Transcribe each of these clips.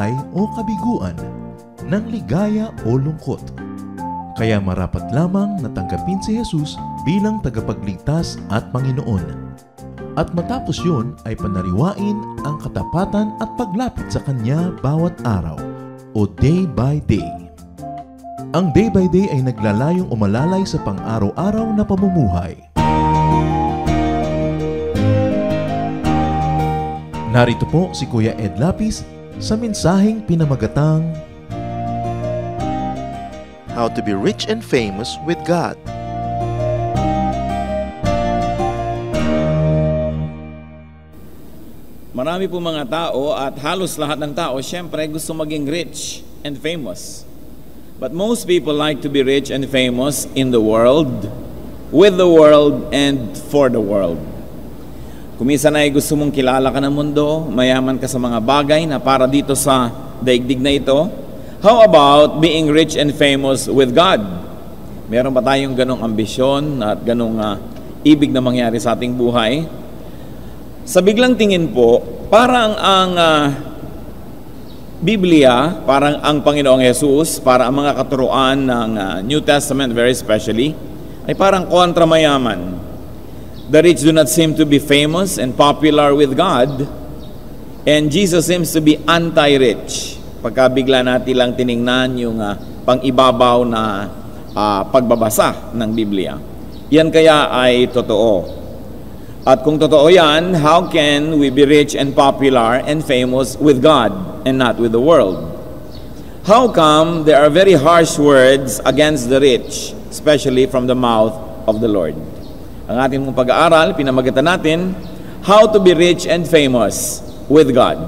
buhay o kabiguan, ng ligaya o lungkot. Kaya marapat lamang na tanggapin si Jesus bilang tagapagligtas at Panginoon. At matapos yun ay panariwain ang katapatan at paglapit sa Kanya bawat araw o day by day. Ang day by day ay naglalayong umalalay sa pang-araw-araw na pamumuhay. Narito po si Kuya Ed Lapis sa mensaheng pinamagatang How to be Rich and Famous with God. Marami po mga tao at halos lahat ng tao siyempre gusto maging rich and famous. But most people like to be rich and famous in the world, with the world, and for the world. Kung minsan ay gusto mong kilala ka ng mundo, mayaman ka sa mga bagay na para dito sa daigdig na ito, how about being rich and famous with God? Meron ba tayong ganong ambisyon at ganong ibig na mangyari sa ating buhay? Sa biglang tingin po, parang ang Biblia, parang ang Panginoong Jesus, para ang mga katuruan ng New Testament very especially, ay parang kontra mayaman. The rich do not seem to be famous and popular with God, and Jesus seems to be anti-rich. Pagka bigla natin lang tiningnan yung pang-ibabaw na pagbabasa ng Biblia. Yan kaya ay totoo. At kung totoo yan, how can we be rich and popular and famous with God and not with the world? How come there are very harsh words against the rich, especially from the mouth of the Lord? Ang ating mong pag-aaral, pinamagatan natin, how to be rich and famous with God.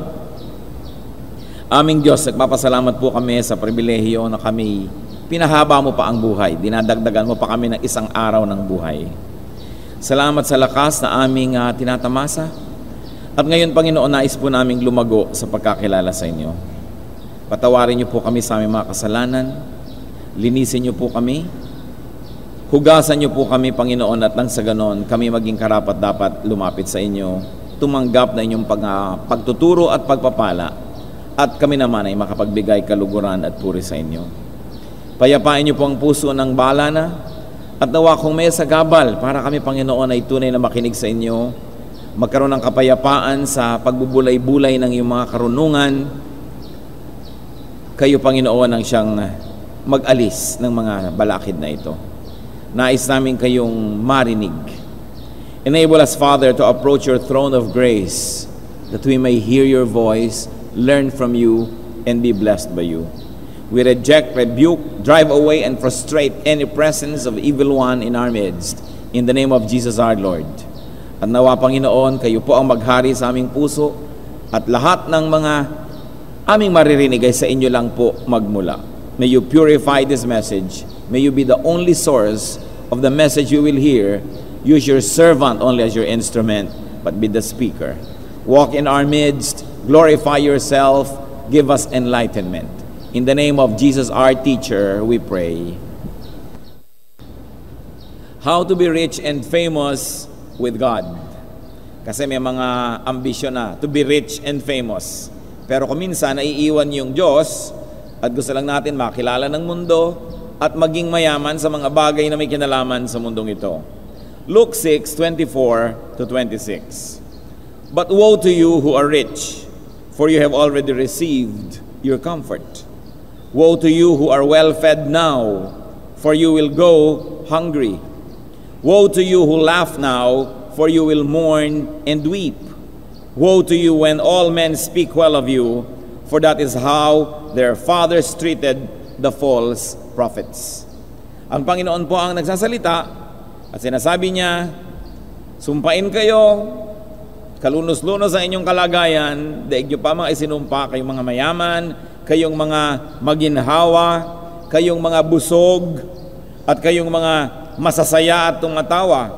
Aming Diyos, nagpapasalamat po kami sa pribilehiyo na kami pinahaba mo pa ang buhay, dinadagdagan mo pa kami ng isang araw ng buhay. Salamat sa lakas na aming tinatamasa. At ngayon, Panginoon, nais po naming lumago sa pagkakilala sa inyo. Patawarin niyo po kami sa aming mga kasalanan. Linisin niyo po kami. Hugasan niyo po kami, Panginoon, at nang sa ganon, kami maging karapat-dapat lumapit sa inyo, tumanggap na inyong pagtuturo at pagpapala, at kami naman ay makapagbigay kaluguran at puri sa inyo. Payapain niyo po ang puso ng bala na, at nawa kung may sagabal para kami, Panginoon, ay tunay na makinig sa inyo, magkaroon ng kapayapaan sa pagbubulay-bulay ng iyong mga karunungan. Kayo, Panginoon, ang siyang mag-alis ng mga balakid na ito. Nais namin kayong marinig. Enable us, Father, to approach your throne of grace, that we may hear your voice, learn from you, and be blessed by you. We reject, rebuke, drive away, and frustrate any presence of evil one in our midst. In the name of Jesus our Lord. At nawa, Panginoon, kayo po ang maghari sa aming puso at lahat ng mga aming maririnig ay sa inyo lang po magmula. May you purify this message. May you be the only source of the message you will hear. Use your servant only as your instrument, but be the speaker. Walk in our midst. Glorify yourself. Give us enlightenment. In the name of Jesus, our teacher, we pray. How to be rich and famous with God. Kasi may mga ambisyon na to be rich and famous. Pero kung minsan naiiwan yung Diyos at gusto lang natin makilala ng mundo at maging mayaman sa mga bagay na may kinalaman sa mundong ito. Luke 6:24-26. But woe to you who are rich, for you have already received your comfort. Woe to you who are well fed now, for you will go hungry. Woe to you who laugh now, for you will mourn and weep. Woe to you when all men speak well of you, for that is how their fathers treated the false prophets. Ang Panginoon po ang nagsasalita at sinasabi niya, sumpain kayo, kalunos-lunos sa inyong kalagayan, daig niyo pa mga isinumpa, kayong mga mayaman, kayong mga maginhawa, kayong mga busog, at kayong mga masasaya at tumatawa.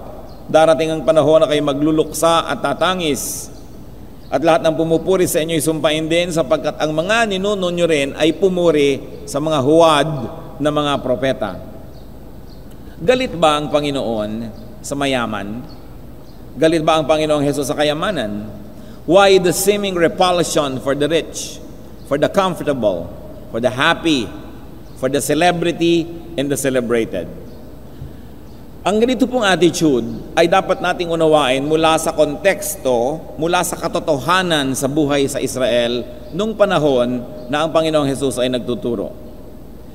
Darating ang panahon na kayo magluluksa at tatangis. At lahat ng pumupuri sa inyo isumpain din, sapagkat ang mga ninuno nyo rin ay pumuri sa mga huwad na mga propeta. Galit ba ang Panginoon sa mayaman? Galit ba ang Panginoong Jesus sa kayamanan? Why the seeming repulsion for the rich? for the comfortable, for the happy, for the celebrity, and the celebrated. Ang ganito pong attitude ay dapat nating unawain mula sa konteksto, mula sa katotohanan sa buhay sa Israel nung panahon na ang Panginoong Hesus ay nagtuturo.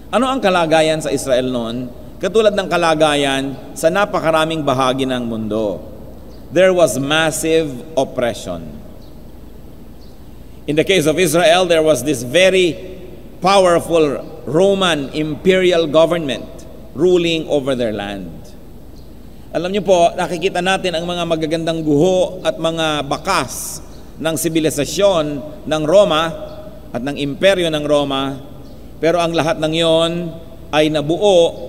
Ano ang kalagayan sa Israel noon? Katulad ng kalagayan sa napakaraming bahagi ng mundo. There was massive oppression. In the case of Israel, there was this very powerful Roman imperial government ruling over their land. Alam niyo po, nakikita natin ang mga magagandang guho at mga bakas ng sibilisasyon ng Roma at ng imperyo ng Roma, pero ang lahat ng iyon ay nabuo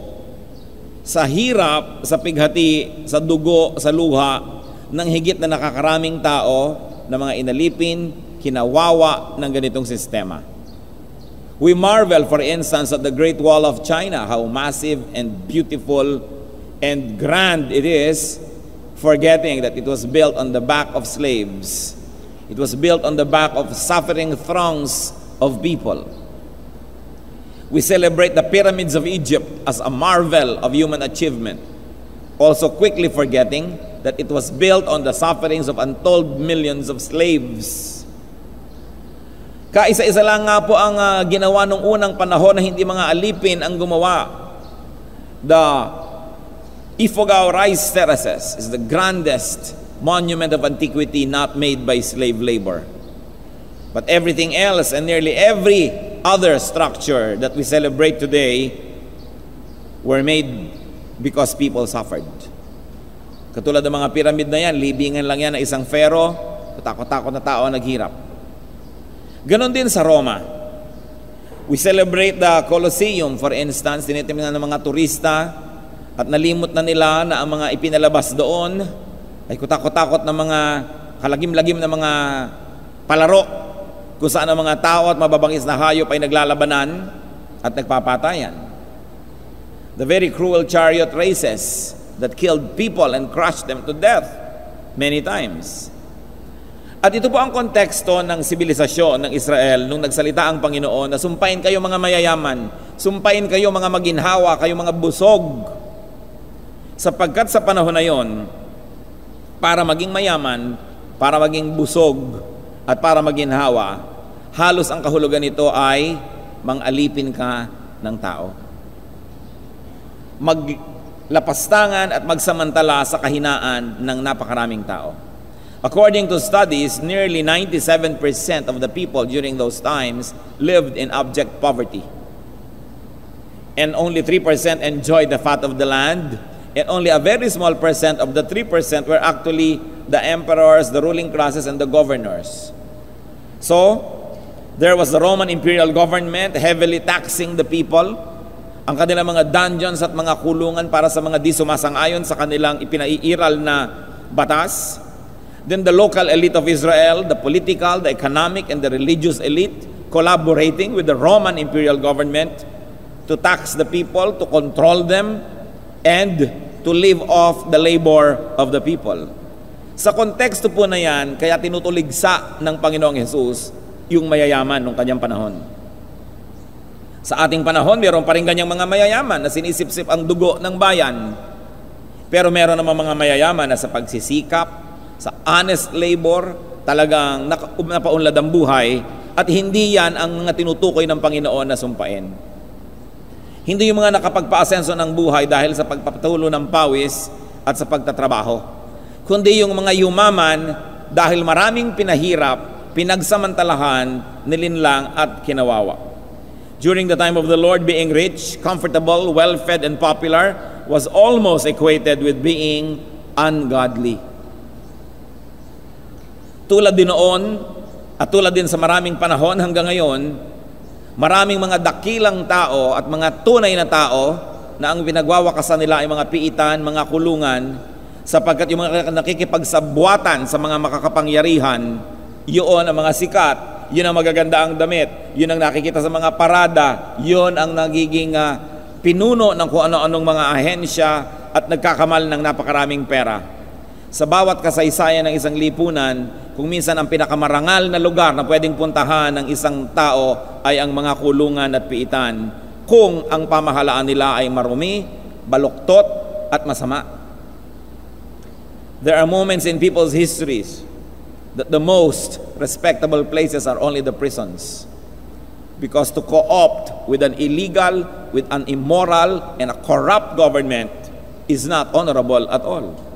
sa hirap, sa pighati, sa dugo, sa luha ng higit na nakakaraming tao na mga inalipin, kinawawa ng ganitong sistema. We marvel, for instance, at the Great Wall of China, how massive and beautiful and grand it is, forgetting that it was built on the back of slaves. It was built on the back of suffering throngs of people. We celebrate the pyramids of Egypt as a marvel of human achievement, also quickly forgetting that it was built on the sufferings of untold millions of slaves. Kaisa-isa lang nga po ang ginawa nung unang panahon na hindi mga alipin ang gumawa. The Ifugao Rice Terraces is the grandest monument of antiquity not made by slave labor. But everything else and nearly every other structure that we celebrate today were made because people suffered. Katulad ng mga pyramid na yan, libingan lang yan ng isang pharaoh, katakot-takot na tao naghirap. Ganon din sa Roma. We celebrate the Colosseum, for instance, tinitingnan ng mga turista at nalimot na nila na ang mga ipinalabas doon ay kutakot-takot na mga kalagim-lagim na mga palaro kung saan ang mga tao at mababangis na hayop ay naglalabanan at nagpapatayan. The very cruel chariot races that killed people and crushed them to death many times. At ito po ang konteksto ng sibilisasyon ng Israel nung nagsalita ang Panginoon na sumpain kayo mga mayayaman, sumpain kayo mga maginhawa, kayo mga busog. Sapagkat sa panahon na yon, para maging mayaman, para maging busog, at para maginhawa, halos ang kahulugan nito ay mang-alipin ka ng tao. Maglapastangan at magsamantala sa kahinaan ng napakaraming tao. According to studies, nearly 97% of the people during those times lived in abject poverty. And only 3% enjoyed the fat of the land, and only a very small percent of the 3% were actually the emperors, the ruling classes, and the governors. So, there was the Roman imperial government heavily taxing the people, ang kanilang mga dungeons at mga kulungan para sa mga di sumasang-ayon sa kanilang ipinaiiral na batas. Then the local elite of Israel, the political, the economic, and the religious elite collaborating with the Roman imperial government to tax the people, to control them, and to live off the labor of the people. Sa konteksto po na yan, kaya tinutuligsa ng Panginoong Hesus yung mayayaman nung kanyang panahon. Sa ating panahon, meron pa rin ganyang mga mayayaman na sinisip-sip ang dugo ng bayan. Pero meron naman mga mayayaman na sa pagsisikap, sa honest labor, talagang napaunlad ang buhay, at hindi yan ang mga tinutukoy ng Panginoon na sumpain. Hindi yung mga nakapagpaasenso ng buhay dahil sa pagpapatulo ng pawis at sa pagtatrabaho, kundi yung mga yumaman dahil maraming pinahirap, pinagsamantalahan, nilinlang at kinawawa. During the time of the Lord, being rich, comfortable, well-fed, and popular was almost equated with being ungodly. Tulad din noon, at tulad din sa maraming panahon hanggang ngayon, maraming mga dakilang tao at mga tunay na tao na ang pinagwawakasan nila ay mga piitan, mga kulungan, sapagkat yung mga nakikipagsabuatan sa mga makakapangyarihan, yun ang mga sikat, yun ang magaganda ang damit, yun ang nakikita sa mga parada, yun ang nagiging pinuno ng kung ano-anong mga ahensya at nagkakamal ng napakaraming pera. Sa bawat kasaysayan ng isang lipunan, kung minsan ang pinakamarangal na lugar na pwedeng puntahan ng isang tao ay ang mga kulungan at piitan kung ang pamahalaan nila ay marumi, baluktot at masama. There are moments in people's histories that the most respectable places are only the prisons. Because to co-opt with an illegal, with an immoral, and a corrupt government is not honorable at all.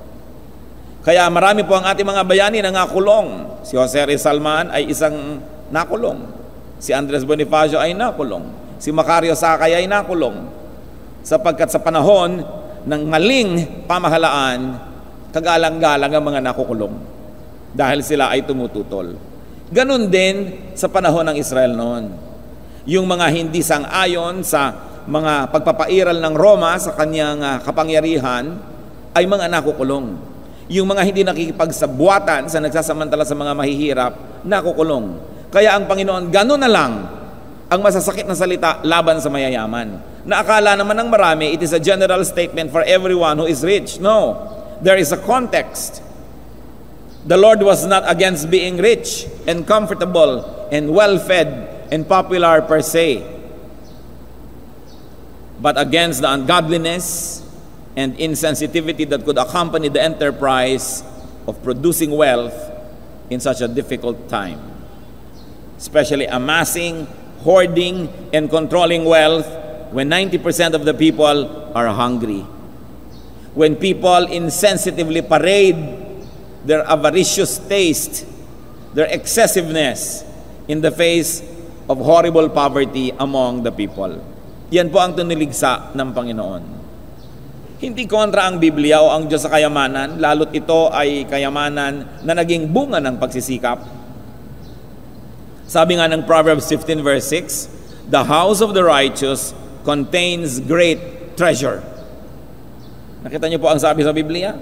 Kaya marami po ang ating mga bayani na nakulong. Si Jose Rizalman ay isang nakulong. Si Andres Bonifacio ay nakulong. Si Macario Sakay ay nakulong. Sapagkat sa panahon ng maling pamahalaan, kagalang-galang ang mga nakukulong. Dahil sila ay tumututol. Ganun din sa panahon ng Israel noon. Yung mga hindi sang-ayon sa mga pagpapairal ng Roma sa kanyang kapangyarihan ay mga nakukulong. Yung mga hindi nakikipagsabuatan sa nagsasamantala sa mga mahihirap, nakukulong. Kaya ang Panginoon, gano'n na lang ang masasakit na salita laban sa mayayaman. Na akala naman ng marami, it is a general statement for everyone who is rich. No, there is a context. The Lord was not against being rich and comfortable and well-fed and popular per se, but against the ungodliness and insensitivity that could accompany the enterprise of producing wealth in such a difficult time. Especially amassing, hoarding, and controlling wealth when 90% of the people are hungry. When people insensitively parade their avaricious taste, their excessiveness in the face of horrible poverty among the people. Yan po ang tuniligsa ng Panginoon. Hindi kontra ang Biblia o ang Diyos sa kayamanan, lalo't ito ay kayamanan na naging bunga ng pagsisikap. Sabi nga ng Proverbs 15 verse 6, the house of the righteous contains great treasure. Nakita niyo po ang sabi sa Biblia?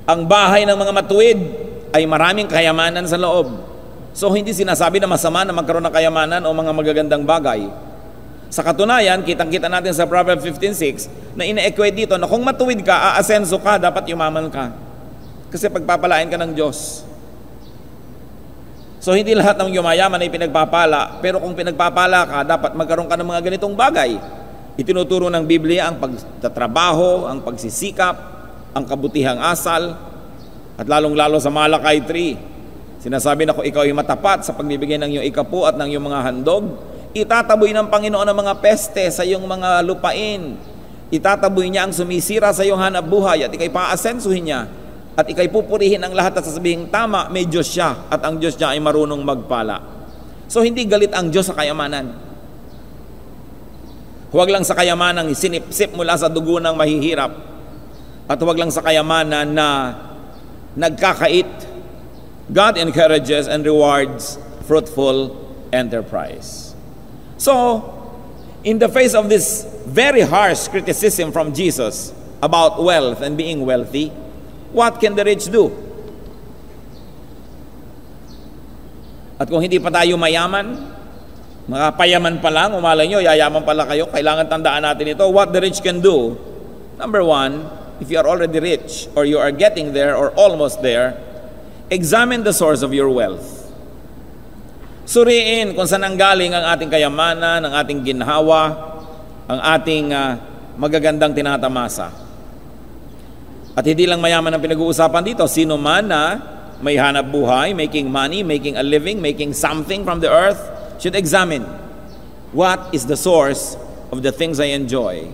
Ang bahay ng mga matuwid ay maraming kayamanan sa loob. So hindi sinasabi na masama na magkaroon ng kayamanan o mga magagandang bagay. Sa katunayan, kitang-kita natin sa Proverbs 15:6 na ina-equate dito na kung matuwid ka, aasenso ka, dapat yumaman ka. Kasi pagpapalain ka ng Diyos. So hindi lahat ng yumayaman ay pinagpapala, pero kung pinagpapala ka, dapat magkaroon ka ng mga ganitong bagay. Itinuturo ng Biblia ang pagtatrabaho, ang pagsisikap, ang kabutihang asal, at lalong-lalo sa Malakay 3. Sinasabi na kung ikaw ay matapat sa pagbibigay ng iyong ikapu at ng iyong mga handog, itataboy ng Panginoon ang mga peste sa iyong mga lupain. Itataboy niya ang sumisira sa iyong hanap buhay at ikay paasensuhin niya. At ikay pupurihin ang lahat at sasabihin, tama, may Diyos siya at ang Diyos niya ay marunong magpala. So hindi galit ang Diyos sa kayamanan. Huwag lang sa kayamanan sinipsip mula sa dugo ng mahihirap. At huwag lang sa kayamanan na nagkakait. God encourages and rewards fruitful enterprise. So, in the face of this very harsh criticism from Jesus about wealth and being wealthy, what can the rich do? At kung hindi pa tayo mayaman, makapayaman pa lang, umalay nyo, yayaman pala kayo, kailangan tandaan natin ito. What the rich can do, number one, if you are already rich, or you are getting there, or almost there, examine the source of your wealth. Suriin kung saan ang galing ang ating kayamanan, ang ating ginhawa, ang ating magagandang tinatamasa. At hindi lang mayaman ang pinag-uusapan dito, sino man na may hanap buhay, making money, making a living, making something from the earth, should examine what is the source of the things I enjoy.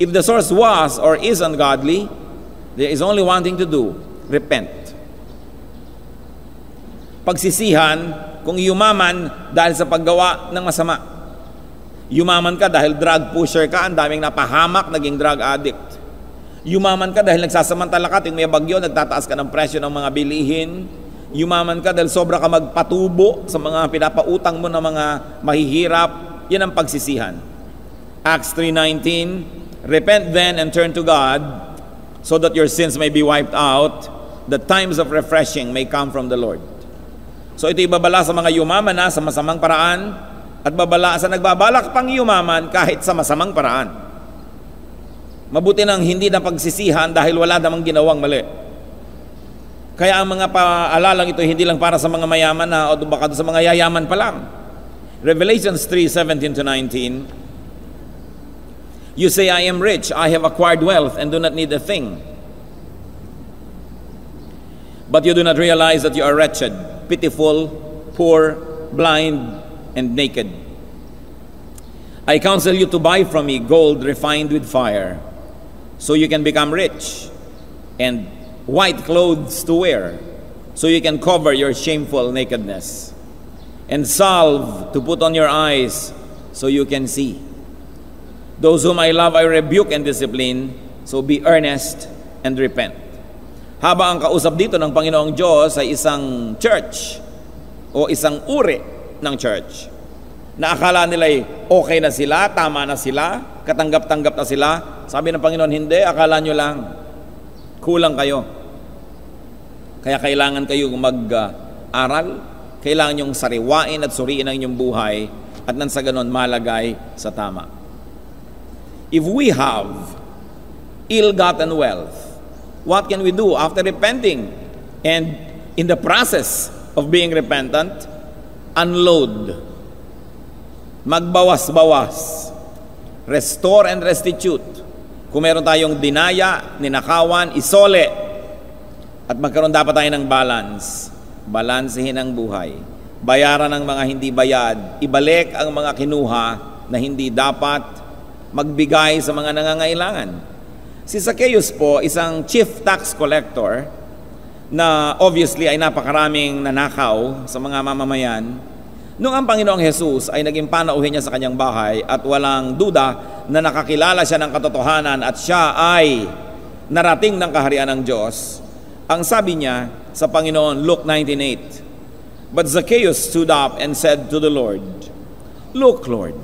If the source was or is ungodly, there is only one thing to do, repent. Pagsisihan kung yumaman dahil sa paggawa ng masama. Yumaman ka dahil drug pusher ka, ang daming napahamak, naging drug addict. Yumaman ka dahil nagsasamantala ka, tuwing may bagyo, nagtataas ka ng presyo ng mga bilihin. Yumaman ka dahil sobra ka magpatubo sa mga pinapautang mo ng mga mahihirap. Yan ang pagsisihan. Acts 3:19, repent then and turn to God so that your sins may be wiped out, the times of refreshing may come from the Lord. So ito ibabala sa mga yumaman na sa masamang paraan at babala sa nagbabalak pang yumaman kahit sa masamang paraan. Mabuti nang hindi na pagsisihan dahil wala namang ginawang mali. Kaya ang mga paalalang ito hindi lang para sa mga mayaman na o baka sa mga yayaman pa lang. Revelations 3:17-19, you say, I am rich, I have acquired wealth and do not need a thing. But you do not realize that you are wretched, pitiful, poor, blind, and naked. I counsel you to buy from me gold refined with fire, so you can become rich, and white clothes to wear, so you can cover your shameful nakedness, and salve to put on your eyes, so you can see. Those whom I love I rebuke and discipline, so be earnest and repent. Haba ang kausap dito ng Panginoong Diyos ay isang church o isang uri ng church na akala nila ay okay na sila, tama na sila, katanggap-tanggap na sila. Sabi ng Panginoon, hindi, akala nyo lang, kulang kayo. Kaya kailangan kayo mag-aral, kailangan nyong sariwain at suriin ang inyong buhay at nang sa ganon malagay sa tama. If we have ill-gotten wealth, what can we do after repenting? And in the process of being repentant, unload. Magbawas-bawas. Restore and restitute. Kung meron tayong dinaya, ninakawan, isole. At magkaroon dapat tayo ng balance. Balansehin ang buhay. Bayaran ang mga hindi bayad. Ibalik ang mga kinuha na hindi dapat. Magbigay sa mga nangangailangan. Si Zacchaeus po, isang chief tax collector na obviously ay napakaraming nanakaw sa mga mamamayan. Noong ang Panginoong Jesus ay naging panauhin niya sa kanyang bahay at walang duda na nakakilala siya ng katotohanan at siya ay narating ng kaharian ng Diyos, ang sabi niya sa Panginoon, Luke 19:8, but Zacchaeus stood up and said to the Lord, Look, Lord,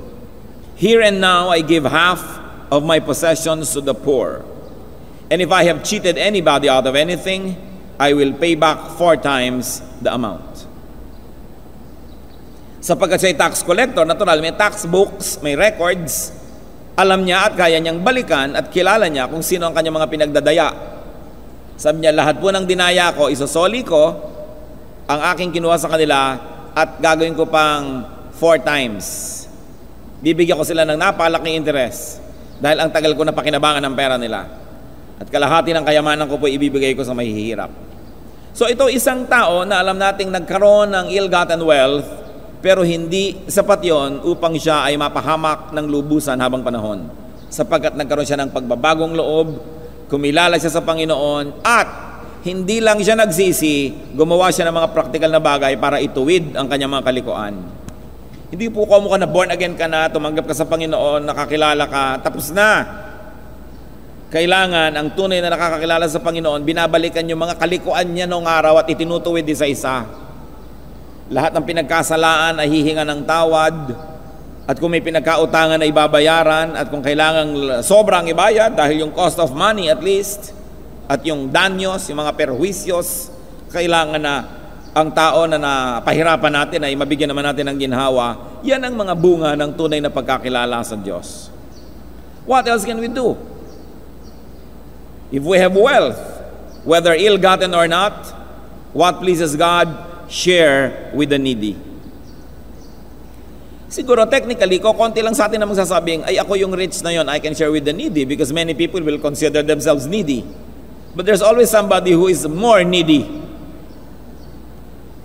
here and now I give half of my possessions to the poor. And if I have cheated anybody out of anything, I will pay back 4 times the amount. Sapagkat siya ay tax collector, natural, may tax books, may records, alam niya at kaya niyang balikan at kilala niya kung sino ang kanyang mga pinagdadaya. Sabi niya, lahat po ng dinaya ko, isosoli ko, ang aking kinuha sa kanila at gagawin ko pang 4 times. Bibigyan ko sila ng napakalaking interest dahil ang tagal ko na pakinabangan ng pera nila. At kalahati ng kayamanan ko po ibibigay ko sa mahihirap. So ito isang tao na alam nating nagkaroon ng ill-gotten wealth, pero hindi sapat yon upang siya ay mapahamak ng lubusan habang panahon. Sapagkat nagkaroon siya ng pagbabagong loob, kumilala siya sa Panginoon, at hindi lang siya nagsisi, gumawa siya ng mga praktikal na bagay para ituwid ang kanyang mga kalikuan. Hindi po ko mukha na born again ka na, tumanggap ka sa Panginoon, nakakilala ka, tapos na. Kailangan ang tunay na nakakakilala sa Panginoon, binabalikan yung mga kalikuan niya noong araw at itinutuwid isa-isa. Lahat ng pinagkasalaan ay hihinga ng tawad, at kung may pinagkautangan ay babayaran, at kung kailangang sobrang ibayad dahil yung cost of money at least, at yung danyos, yung mga perjuicios, kailangan na ang tao na napahirapan natin ay mabigyan naman natin ng ginhawa. Yan ang mga bunga ng tunay na pagkakilala sa Diyos. What else can we do? If we have wealth, whether ill-gotten or not, what pleases God, share with the needy. Siguro technically, konti lang sa atin na magsasabing, ay ako yung rich na yon, I can share with the needy, because many people will consider themselves needy. But there's always somebody who is more needy.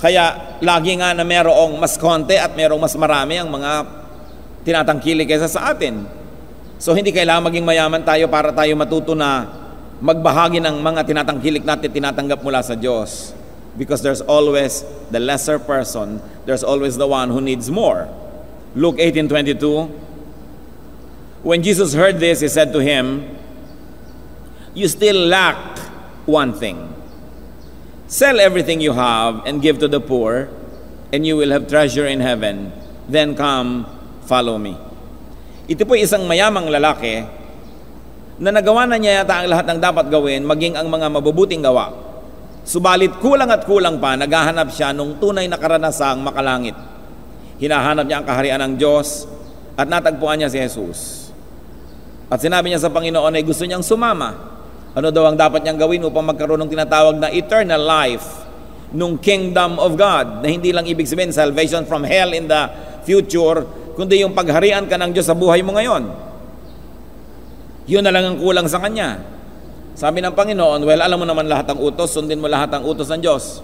Kaya lagi nga na merong mas konti at merong mas marami ang mga tinatangkilik kaysa sa atin. So hindi kailangan maging mayaman tayo para tayo matuto na magbahagi ng mga tinatangkilik natin, tinatanggap mula sa Diyos. Because there's always the lesser person, there's always the one who needs more. Luke 18:22, when Jesus heard this, he said to him, you still lack one thing. Sell everything you have and give to the poor, and you will have treasure in heaven. Then come, follow me. Ito po isang mayamang lalaki na nagawa na niya yata ang lahat ng dapat gawin, maging ang mga mabubuting gawa. Subalit kulang at kulang pa, naghahanap siya nung tunay na karanasang makalangit. Hinahanap niya ang kaharian ng Diyos at natagpuan niya si Jesus. At sinabi niya sa Panginoon ay gusto niyang sumama Ano daw ang dapat niyang gawin upang magkaroon ng tinatawag na eternal life nung kingdom of God, na hindi lang ibig sabihin salvation from hell in the future, kundi yung pagharian ka ng Diyos sa buhay mo ngayon. Yun na lang ang kulang sa Kanya. Sabi ng Panginoon, well, alam mo naman lahat ng utos, sundin mo lahat ng utos ng Diyos.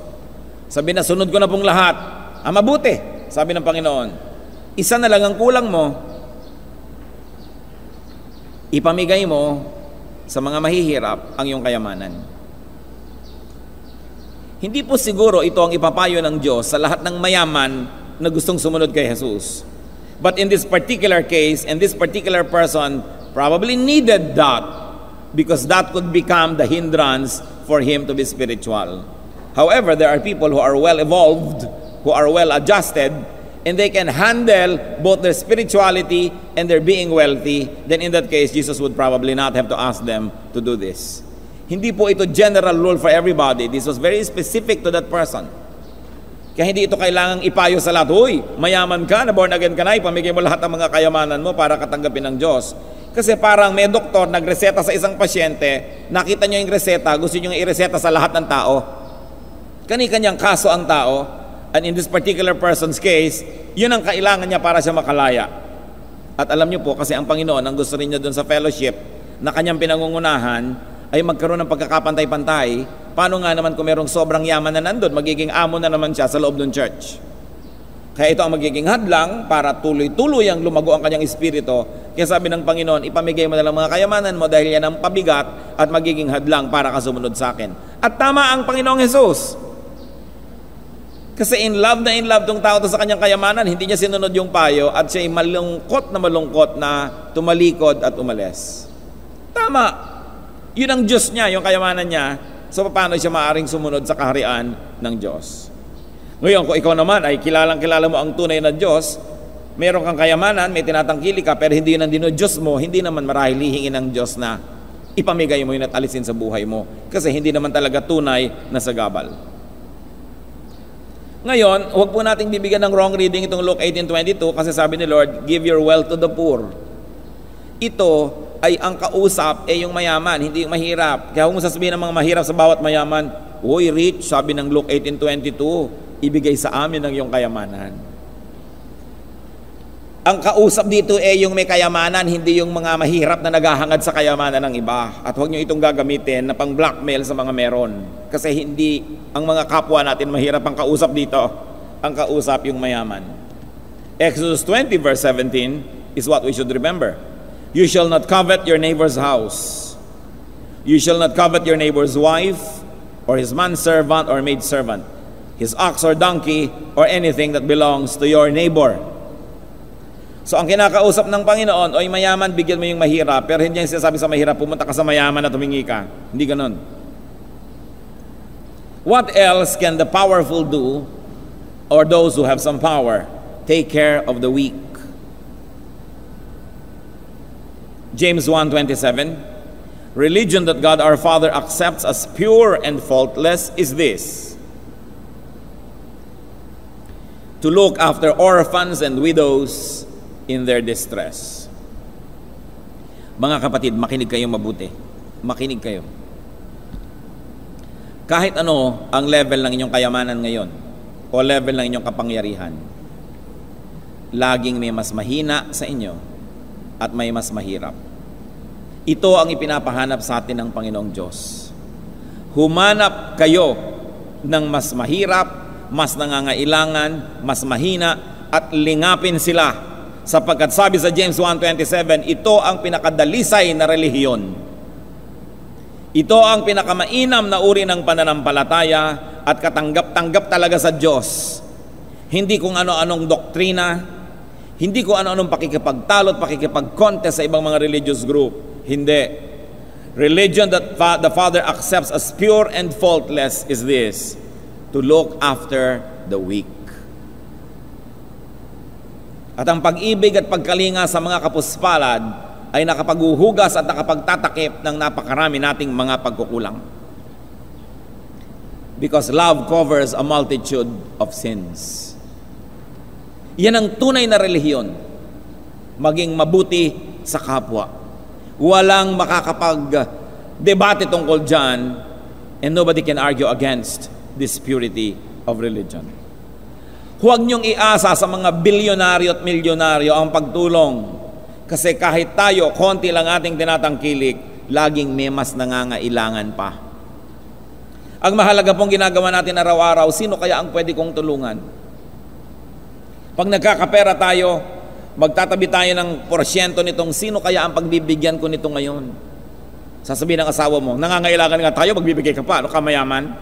Sabi na, sunod ko na pong lahat. Mabuti, sabi ng Panginoon. Isa na lang ang kulang mo, ipamigay mo sa mga mahihirap ang iyong kayamanan. Hindi po siguro ito ang ipapayo ng Diyos sa lahat ng mayaman na gustong sumunod kay Jesus. But in this particular case, and this particular person probably needed that because that could become the hindrance for him to be spiritual. However, there are people who are well evolved, who are well adjusted, and they can handle both their spirituality and their being wealthy. Then in that case, Jesus would probably not have to ask them to do this. Hindi po ito general rule for everybody. This was very specific to that person. Kaya hindi ito kailangang ipayo sa lahat. Uy, mayaman ka, na born again ka na, ipamigay mo lahat ng mga kayamanan mo para katanggapin ng Diyos. Kasi parang may doktor nagreseta sa isang pasyente, nakita nyo yung reseta, gusto nyo i-reseta sa lahat ng tao. Kani-kanyang kaso ang tao, and in this particular person's case, yun ang kailangan niya para siya makalaya. At alam nyo po, kasi ang Panginoon, ang gusto rin niya doon sa fellowship, na kanyang pinangungunahan, ay magkaroon ng pagkakapantay-pantay. Paano nga naman kung merong sobrang yaman na nandun, magiging amo na naman siya sa loob ng church. Kaya ito ang magiging hadlang para tuloy-tuloy ang lumago ang kanyang espiritu. Kaya sabi ng Panginoon, ipamigay mo na lang mga kayamanan mo dahil yan ang pabigat at magiging hadlang para ka sumunod sa akin. At tama ang Panginoong Jesus. Kasi in love tong tao to sa kanyang kayamanan, hindi niya sinunod yung payo at siya'y malungkot na tumalikod at umalis. Tama. Yun ang Diyos niya, yung kayamanan niya. So paano siya maaaring sumunod sa kaharian ng Diyos? Ngayon, kung ikaw naman ay kilala mo ang tunay na Diyos, meron kang kayamanan, may tinatangkili ka, pero hindi yun ang dinodiyos mo, hindi naman marahil hihingin ng Diyos na ipamigay mo yun at alisin sa buhay mo. Kasi hindi naman talaga tunay na sagabal. Ngayon, huwag po nating bibigyan ng wrong reading itong Luke 18:22 kasi sabi ni Lord, give your wealth to the poor. Ito ay ang kausap yung mayaman, hindi yung mahirap. Kaya huwag mo sasabihin ng mga mahirap sa bawat mayaman, uy, rich, sabi ng Luke 18:22, ibigay sa amin ang iyong kayamanan. Ang kausap dito yung may kayamanan, hindi yung mga mahirap na naghahangad sa kayamanan ng iba. At huwag nyo itong gagamitin na pang blackmail sa mga meron. Kasi hindi ang mga kapwa natin mahirap ang kausap dito. Ang kausap yung mayaman. Exodus 20 verse 17 is what we should remember. You shall not covet your neighbor's house. You shall not covet your neighbor's wife, or his manservant or maidservant, his ox or donkey, or anything that belongs to your neighbor. So ang kinakausap ng Panginoon, oy mayaman, bigyan mo yung mahirap, pero hindi niya sinasabi sa mahirap, pumunta ka sa mayaman at humingi ka. Hindi ganon. What else can the powerful do, or those who have some power, take care of the weak? James 1:27, religion that God our Father accepts as pure and faultless is this: to look after orphans and widows in their distress. Mga kapatid, makinig kayo mabuti. Makinig kayo. Kahit ano ang level ng inyong kayamanan ngayon o level ng inyong kapangyarihan, laging may mas mahina sa inyo at may mas mahirap. Ito ang ipinapahanap sa atin ng Panginoong Diyos. Humanap kayo ng mas mahirap, mas nangangailangan, mas mahina, at lingapin sila. Sapagkat sabi sa James 1:27, ito ang pinakadalisay na relihiyon. Ito ang pinakamainam na uri ng pananampalataya at katanggap-tanggap talaga sa Diyos. Hindi kung ano-anong doktrina, hindi kung ano-anong pakikipagtalo at pakikipag-contest sa ibang mga religious group. Hindi. Religion that the Father accepts as pure and faultless is this: to look after the weak. At ang pag-ibig at pagkalinga sa mga kapuspalad ay nakapaghuhugas at nakapagtatakip ng napakarami nating mga pagkukulang. Because love covers a multitude of sins. Yan ang tunay na relihiyon. Maging mabuti sa kapwa. Walang debate tungkol dyan, and nobody can argue against this purity of religion. Huwag niyong iasa sa mga bilyonaryo at milyonaryo ang pagtulong. Kasi kahit tayo, konti lang ating tinatangkilik, laging may mas nangangailangan pa. Ang mahalaga pong ginagawa natin araw-araw, sino kaya ang pwede kong tulungan? Pag nagkakapera tayo, magtatabi tayo ng porsyento nitong sino kaya ang pagbibigyan ko nito ngayon? Sasabihin ng asawa mo, nangangailangan nga tayo, magbibigay ka pa, ano ka mayaman?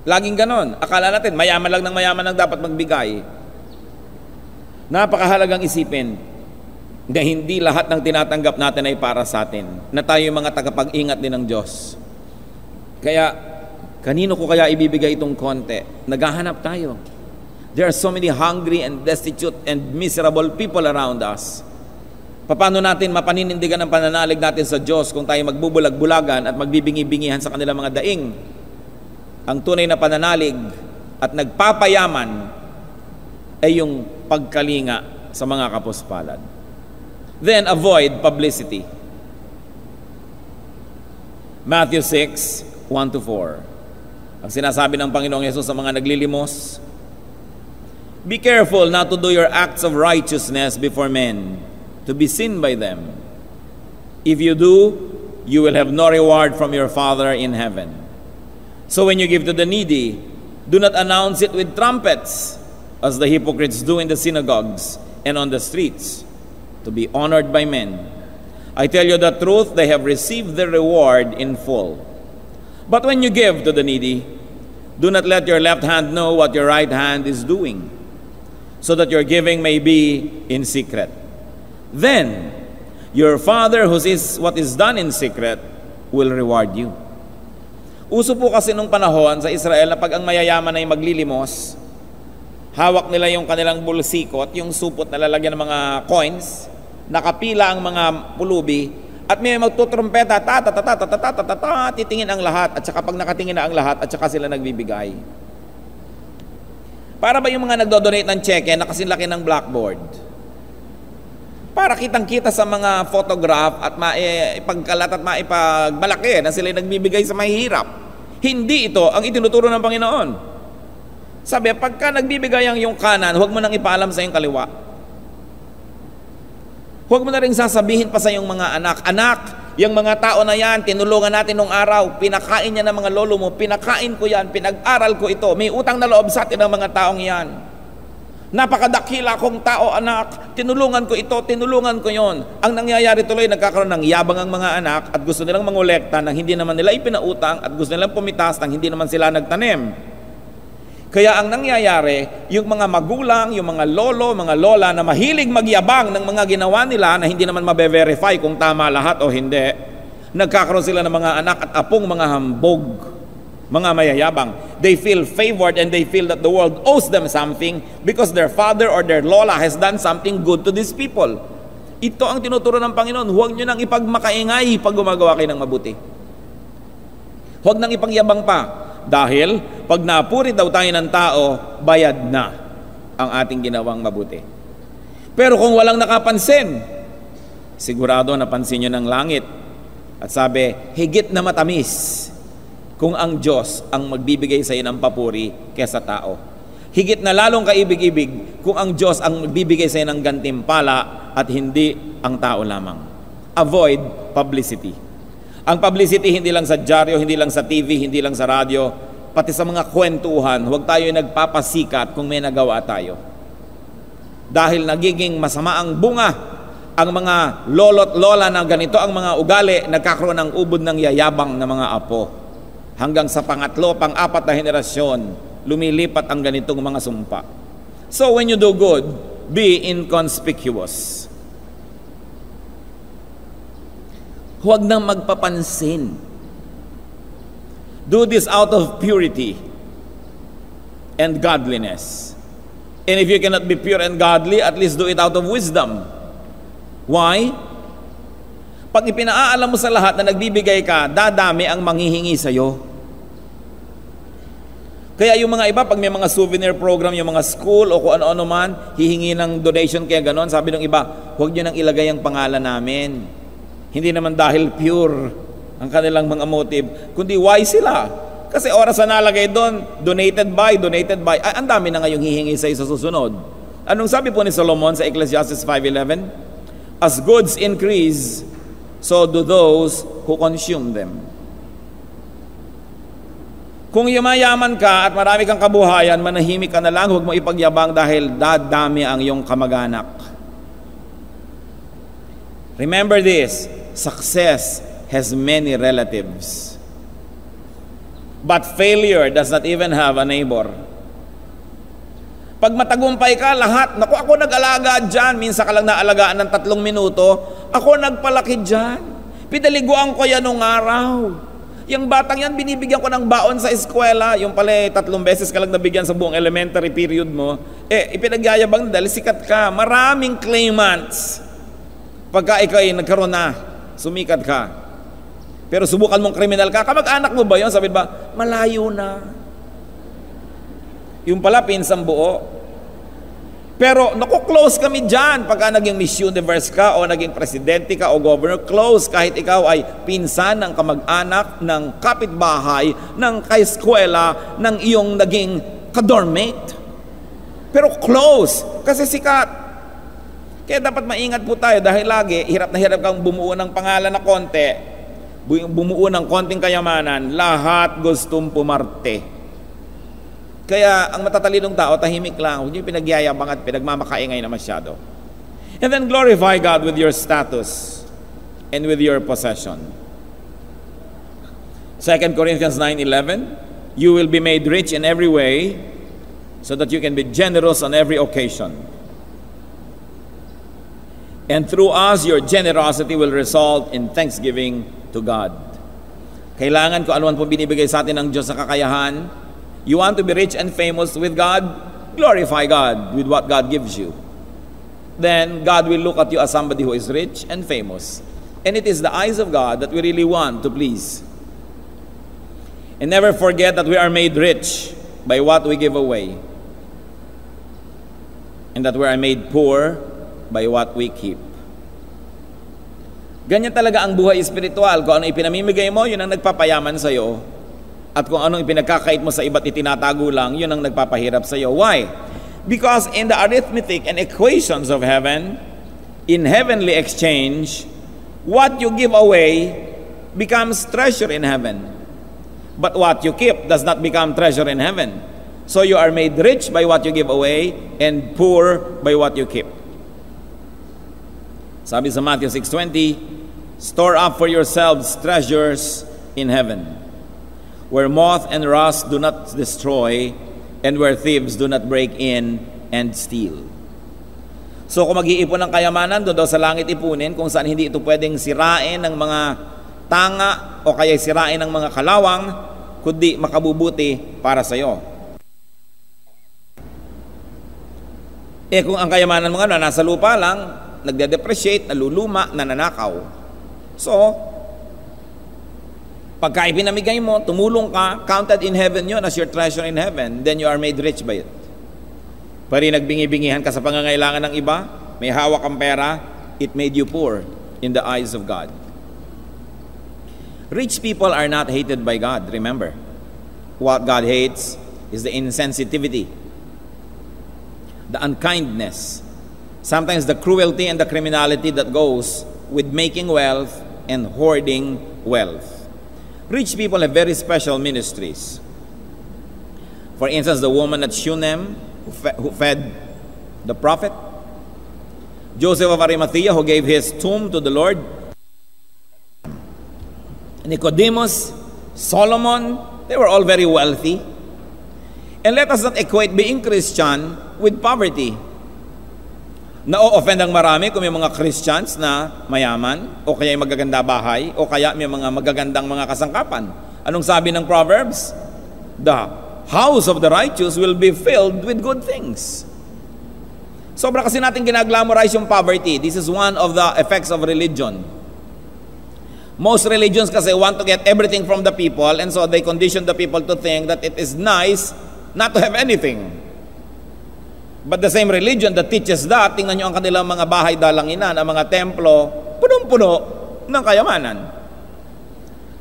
Laging ganon. Akala natin, mayaman lang ng mayaman ang dapat magbigay. Napakahalagang isipin na hindi lahat ng tinatanggap natin ay para sa atin, na tayo yung mga tagapag-ingat din ng Diyos. Kaya, kanino ko kaya ibibigay itong konti? Naghahanap tayo. There are so many hungry and destitute and miserable people around us. Paano natin mapaninindigan ang pananalig natin sa Diyos kung tayo magbubulag-bulagan at magbibingi-bingihan sa kanilang mga daing? Ang tunay na pananalig at nagpapayaman ay yung pagkalinga sa mga kapuspalad. Then, avoid publicity. Matthew 6, 1-4. Ang sinasabi ng Panginoong Yesus sa mga naglilimos, be careful not to do your acts of righteousness before men, to be seen by them. If you do, you will have no reward from your Father in heaven. So when you give to the needy, do not announce it with trumpets, as the hypocrites do in the synagogues and on the streets, to be honored by men. I tell you the truth, they have received their reward in full. But when you give to the needy, do not let your left hand know what your right hand is doing, so that your giving may be in secret. Then your Father who sees what is done in secret will reward you. Uso po kasi nung panahon sa Israel na pag ang mayayaman ay maglilimos, hawak nila yung kanilang bulsikot, yung supot na lalagyan ng mga coins, nakapila ang mga pulubi, at may magtutrumpeta, titingin ang lahat, at saka pag nakatingin na ang lahat, at saka sila nagbibigay. Para ba yung mga nagdodonate ng cheque na kasinlaki ng blackboard? Para kitang-kita sa mga photograph at maipagkalat at maipagmalaki na sila nagbibigay sa mahihirap. Hindi ito ang itinuturo ng Panginoon. Sabi, pagka nagbibigay ang iyong kanan, huwag mo nang ipaalam sa iyong kaliwa. Huwag mo na rin sasabihin pa sa iyong mga anak, anak, yung mga tao na yan, tinulungan natin nung araw, pinakain niya ng mga lolo mo, pinakain ko yan, pinag-aral ko ito, may utang na loob sa atin ng mga taong yan. Napakadakila kong tao, anak, tinulungan ko ito, tinulungan ko yon. Ang nangyayari tuloy, nagkakaroon ng yabang ang mga anak at gusto nilang mangolekta nang hindi naman nila ipinautang at gusto nilang pumitas nang hindi naman sila nagtanim. Kaya ang nangyayari, yung mga magulang, yung mga lolo, mga lola na mahilig magyabang ng mga ginawa nila na hindi naman mabe-verify kung tama lahat o hindi, nagkakaroon sila ng mga anak at apong mga hambog, mga mayayabang. They feel favored and they feel that the world owes them something because their father or their lola has done something good to these people. Ito ang tinuturo ng Panginoon. Huwag nyo nang ipagmakaingay pag gumagawa kayo ng mabuti. Huwag nang ipangyabang pa. Dahil pag napuri daw tayo ng tao, bayad na ang ating ginawang mabuti. Pero kung walang nakapansin, sigurado napansin nyo ng langit. At sabi, higit na matamis kung ang Diyos ang magbibigay sa iyo ng papuri kaysa tao. Higit na lalong kaibig-ibig kung ang Diyos ang magbibigay sa iyo ng gantimpala at hindi ang tao lamang. Avoid publicity. Ang publicity hindi lang sa dyaryo, hindi lang sa TV, hindi lang sa radyo, pati sa mga kwentuhan, huwag tayo nagpapasikat kung may nagawa tayo. Dahil nagiging masama ang bunga, ang mga lolo't lola na ganito ang mga ugali, nagkakaroon ng ubod ng yayabang na mga apo. Hanggang sa pangatlo, pang-apat na henerasyon, lumilipat ang ganitong mga sumpa. So when you do good, be inconspicuous. Huwag nang magpapansin. Do this out of purity and godliness. And if you cannot be pure and godly, at least do it out of wisdom. Why? Pag ipinaalam mo sa lahat na nagbibigay ka, dadami ang manghihingi sa iyo. Kaya yung mga iba, pag may mga souvenir program, yung mga school o kung ano-ano man, hihingi ng donation kaya ganon. Sabi ng iba, huwag nyo nang ilagay ang pangalan namin. Hindi naman dahil pure ang kanilang mga motive, kundi why sila. Kasi oras na nalagay doon, donated by, ang dami na ngayong hihingi sa susunod. Anong sabi po ni Solomon sa Ecclesiastes 5:11? As goods increase, so do those who consume them. Kung yumayaman ka at marami kang kabuhayan, manahimik ka na lang, huwag mo ipagyabang dahil dadami ang iyong kamag-anak. Remember this, success has many relatives. But failure does not even have a neighbor. Pag matagumpay ka, lahat, naku, ako nag-alaga dyan, minsan ka lang naalagaan ng 3 minuto, ako nagpalaki dyan. Pinaliguan ko yan nung araw. Yung batang yan, binibigyan ko ng baon sa eskwela, yung pala 3 beses ka lang nabigyan sa buong elementary period mo, ipinagyayabang dahil sikat ka. Maraming claimants. Pagka ikaw ay nagkaroon na, sumikat ka. Pero subukan mong kriminal ka, kamag-anak mo ba yun? Sabi ba, malayo na. Yung pala, pinsang buo. Pero, naku-close kami dyan. Pagka naging Miss Universe ka, o naging presidente ka, o governor, close. Kahit ikaw ay pinsan ng kamag-anak, ng kapitbahay, ng kaeskwela, ng iyong naging ka-dormmate. Pero close, kasi sikat. Kaya dapat maingat po tayo dahil lagi, hirap na hirap kang bumuo ng pangalan na konti, bumuo ng konting kayamanan, lahat gustong pumarte. Kaya ang matatalinong tao, tahimik lang, huwag niyo pinagyayabang at pinagmamakaingay na masyado. And then glorify God with your status and with your possession. 2 Corinthians 9:11, you will be made rich in every way so that you can be generous on every occasion. And through us, your generosity will result in thanksgiving to God. Kailangan kung anuman po binibigay sa atin ng Diyos sa kakayahan, you want to be rich and famous with God, glorify God with what God gives you. Then God will look at you as somebody who is rich and famous. And it is the eyes of God that we really want to please. And never forget that we are made rich by what we give away. And that we are made poor by what we keep. Ganyan talaga ang buhay espiritual. Kung ano ipinamimigay mo, yun ang nagpapayaman sa'yo. At kung anong ipinagkakait mo sa iba't itinatago lang, yun ang nagpapahirap sa'yo. Why? Because in the arithmetic and equations of heaven, in heavenly exchange, what you give away becomes treasure in heaven. But what you keep does not become treasure in heaven. So you are made rich by what you give away and poor by what you keep. Sabi sa Matthew 6:20, store up for yourselves treasures in heaven, where moth and rust do not destroy, and where thieves do not break in and steal. So kung mag-iipon ng kayamanan, doon daw sa langit ipunin, kung saan hindi ito pwedeng sirain ng mga tanga o kaya sirain ng mga kalawang, kundi makabubuti para sa iyo. Kung ang kayamanan mo nga nasa lupa lang, nagde-depreciate, naluluma, nananakaw. So, pagka ipinamigay mo, tumulong ka, counted in heaven yun as your treasure in heaven, then you are made rich by it. Pari nagbingi-bingihan ka sa pangangailangan ng iba, may hawak kang pera, it made you poor in the eyes of God. Rich people are not hated by God, remember. What God hates is the insensitivity, the unkindness, sometimes the cruelty and the criminality that goes with making wealth and hoarding wealth. Rich people have very special ministries. For instance, the woman at Shunem who fed the prophet, Joseph of Arimathea who gave his tomb to the Lord, Nicodemus, Solomon, they were all very wealthy. And let us not equate being Christian with poverty. Na-offend ang marami kung may mga Christians na mayaman, o kaya may magaganda bahay, o kaya may mga magagandang mga kasangkapan. Anong sabi ng Proverbs? The house of the righteous will be filled with good things. Sobra kasi natin ginaglamorize yung poverty. This is one of the effects of religion. Most religions kasi want to get everything from the people, and so they condition the people to think that it is nice not to have anything. But the same religion that teaches that, tingnan nyo ang kanilang mga bahay dalanginan, ang mga templo, punong-puno ng kayamanan.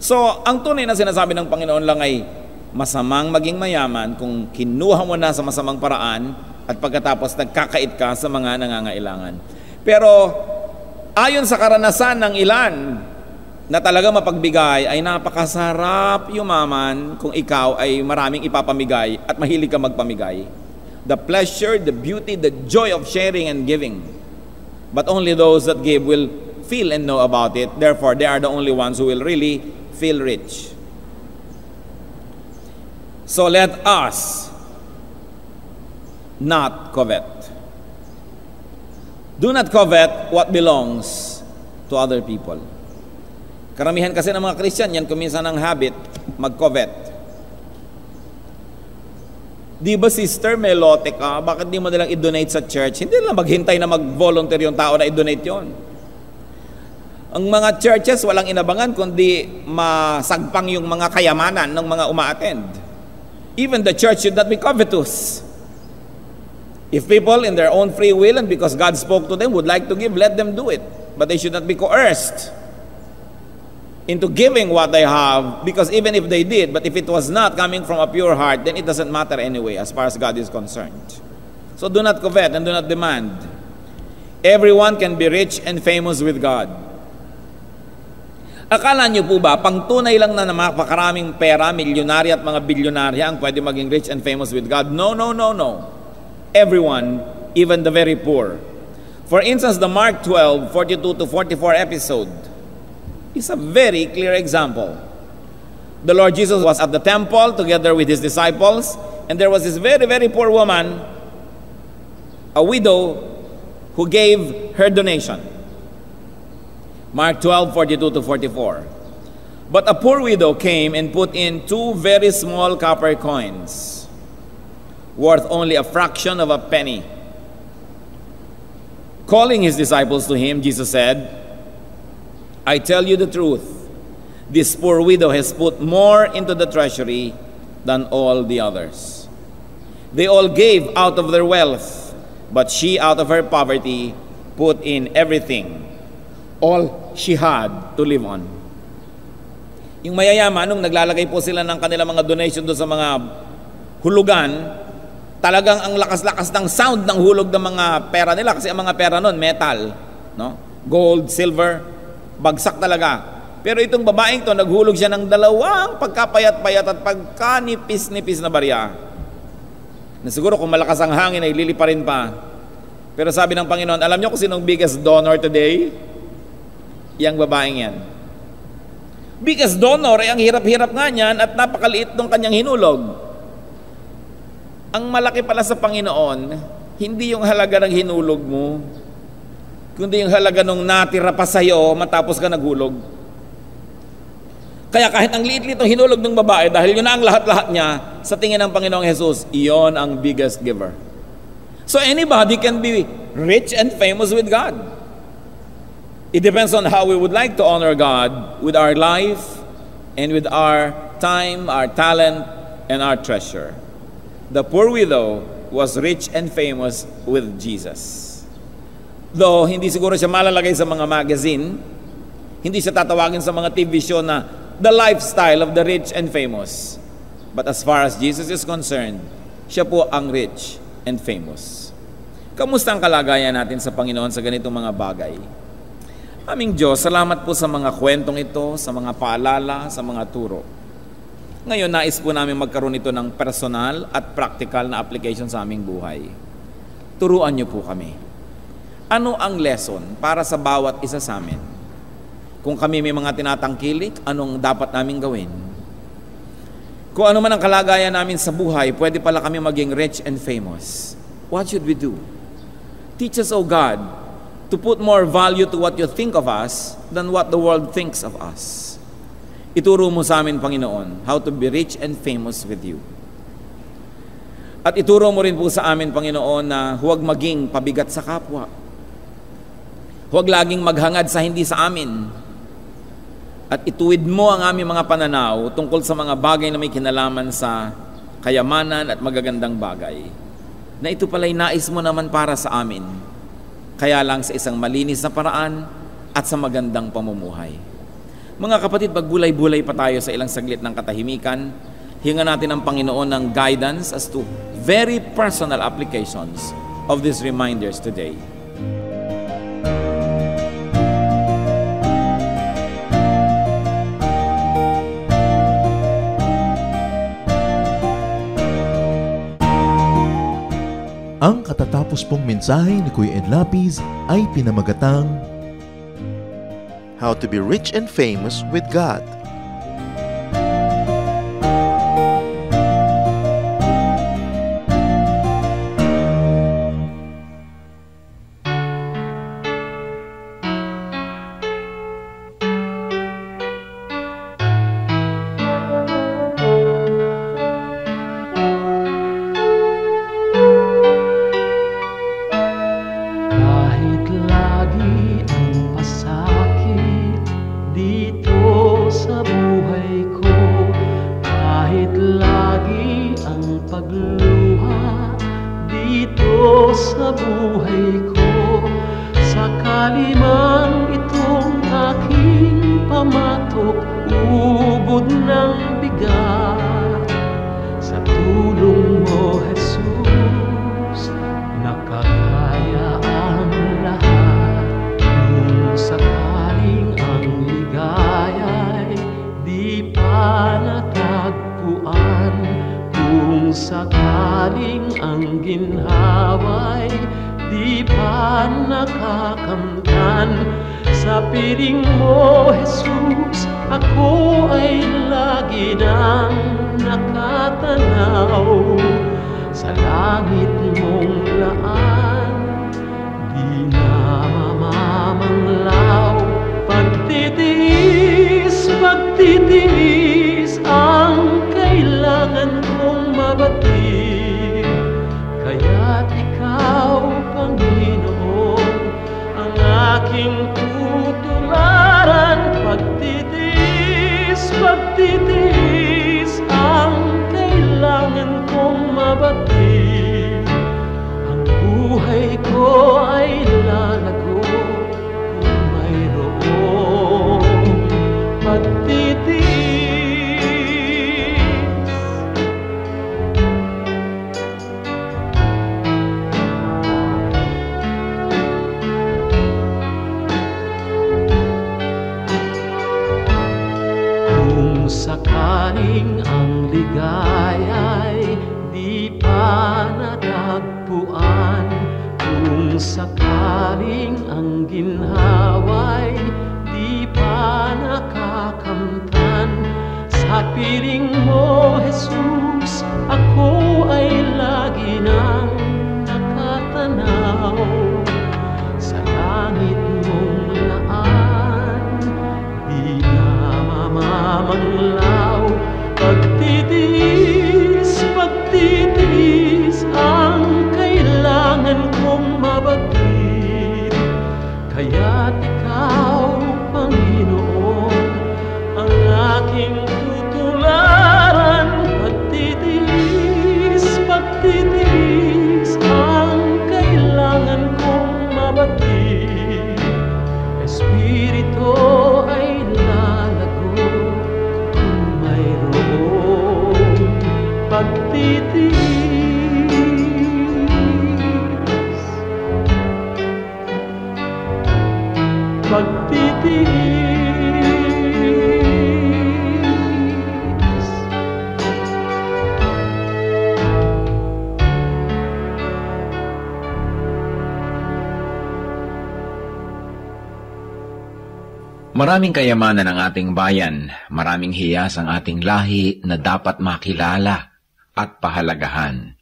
So, ang tunay na sinasabi ng Panginoon lang ay masamang maging mayaman kung kinuha mo na sa masamang paraan at pagkatapos nagkakait ka sa mga nangangailangan. Pero ayon sa karanasan ng ilan na talaga mapagbigay, ay napakasarap yumaman kung ikaw ay maraming ipapamigay at mahilig ka magpamigay. The pleasure, the beauty, the joy of sharing and giving. But only those that give will feel and know about it. Therefore, they are the only ones who will really feel rich. So let us not covet. Do not covet what belongs to other people. Karamihan kasi ng mga Christian, yan kuminsan ng habit, mag-covet. Di ba sister, may lote ka, bakit di mo nilang i-donate sa church? Hindi lang maghintay na mag-volunteer yung tao na i-donate yon. Ang mga churches walang inabangan kundi masagpang yung mga kayamanan ng mga uma-attend. Even the church should not be covetous. If people in their own free will and because God spoke to them would like to give, let them do it. But they should not be coerced into giving what they have, because even if they did, but if it was not coming from a pure heart, then it doesn't matter anyway as far as God is concerned. So do not covet and do not demand. Everyone can be rich and famous with God. Akala nyo po ba, pang tunay lang na napakaraming pera, milyonarya at mga bilyonarya ang pwede maging rich and famous with God? No, no, no, no. Everyone, even the very poor. For instance, the Mark 12, 42 to 44 episode is a very clear example. The Lord Jesus was at the temple together with his disciples, and there was this very, very poor woman, a widow, who gave her donation. Mark 12, 42 to 44. But a poor widow came and put in 2 very small copper coins, worth only a fraction of a penny. Calling his disciples to him, Jesus said, I tell you the truth, this poor widow has put more into the treasury than all the others. They all gave out of their wealth, but she out of her poverty put in everything, all she had to live on. Yung mayayaman, nung naglalagay po sila ng kanilang mga donation doon sa mga hulugan, talagang ang lakas-lakas ng sound ng hulog ng mga pera nila, kasi ang mga pera nun, metal, no? Gold, silver, bagsak talaga. Pero itong babaeng to, naghulog siya ng 2 pagkapayat-payat at pagkanipis-nipis na barya, na siguro kung malakas ang hangin ay liliparin pa. Pero sabi ng Panginoon, alam niyo kung sinong biggest donor today? Yang babaeng yan. Biggest donor ay ang hirap-hirap nga niyan at napakaliit ng kanyang hinulog. Ang malaki pala sa Panginoon, hindi yung halaga ng hinulog mo, kundi yung halaga nung natira pa sa'yo matapos ka naghulog. Kaya kahit ang liit-liit ng hinulog ng babae, dahil yun na ang lahat-lahat niya, sa tingin ng Panginoong Jesus, iyon ang biggest giver. So anybody can be rich and famous with God. It depends on how we would like to honor God with our life and with our time, our talent, and our treasure. The poor widow was rich and famous with Jesus. Though hindi siguro siya malalagay sa mga magazine, hindi siya tatawagin sa mga TV show na the lifestyle of the rich and famous. But as far as Jesus is concerned, siya po ang rich and famous. Kamusta ang kalagayan natin sa Panginoon sa ganitong mga bagay? Aming Diyos, salamat po sa mga kwentong ito, sa mga paalala, sa mga turo. Ngayon, nais po namin magkaroon ito ng personal at practical na application sa aming buhay. Turuan niyo po kami. Ano ang lesson para sa bawat isa sa amin? Kung kami may mga tinatangkilik, anong dapat namin gawin? Kung ano man ang kalagayan namin sa buhay, pwede pala kami maging rich and famous. What should we do? Teach us, O God, to put more value to what you think of us than what the world thinks of us. Ituro mo sa amin, Panginoon, how to be rich and famous with you. At ituro mo rin po sa amin, Panginoon, na huwag maging pabigat sa kapwa. Huwag laging maghangad sa hindi sa amin. At ituwid mo ang aming mga pananaw tungkol sa mga bagay na may kinalaman sa kayamanan at magagandang bagay, na ito pala'y nais mo naman para sa amin, kaya lang sa isang malinis na paraan at sa magandang pamumuhay. Mga kapatid, magbulay-bulay pa tayo sa ilang saglit ng katahimikan. Hingan natin ang Panginoon ng guidance as to very personal applications of these reminders today. Ang katatapos pong mensahe ni Kuya Ed Lapiz ay pinamagatang How to be rich and famous with God. Sakaling ang ginhaway di pa nakakamtan, sa piling mo, Jesus, ako ay lagi nang nakatanaw. Sa langit mong laan, di na mamamanglaw. Pagtitiis, pagtitiis ang kailangan kong mabatid. Kaya't ikaw, Panginoon, ang aking tutularan. Pagtitiis, pagtitiis ang kailangan kong mabatid. Ang buhay ko ay lalago kung mayroong pagtitiis. Kung sakaling ang ligaya'y di pa natagpuan, kung sakaling ang ginhawa'y di pa nakakamtan, sa piling mo, Jesus, ako ay lagi nang nakatanaw. Sa langit mong laan, di na mamamanglaw. Pagtitiis, pagtitiis ang kailangan kong mabatid. Kaya't ikaw, Panginoon, ang aking tutularan. Pagtitiis, pagtitiis ang kailangan kong mabatid. Espiritu ay lalago kung mayroong pagtitiis. Pagtitiis. Maraming kayamanan ang ating bayan, maraming hiyas ang ating lahi na dapat makilala at pahalagahan.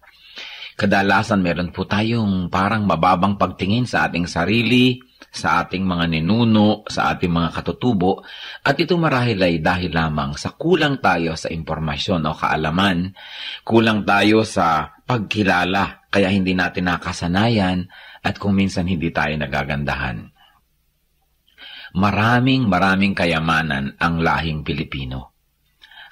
Kadalasan meron po tayong parang mababang pagtingin sa ating sarili, sa ating mga ninuno, sa ating mga katutubo, at ito marahil ay dahil lamang sa kulang tayo sa impormasyon o kaalaman, kulang tayo sa pagkilala, kaya hindi natin nakasanayan at kung minsan hindi tayo nagagandahan. Maraming kayamanan ang lahing Pilipino.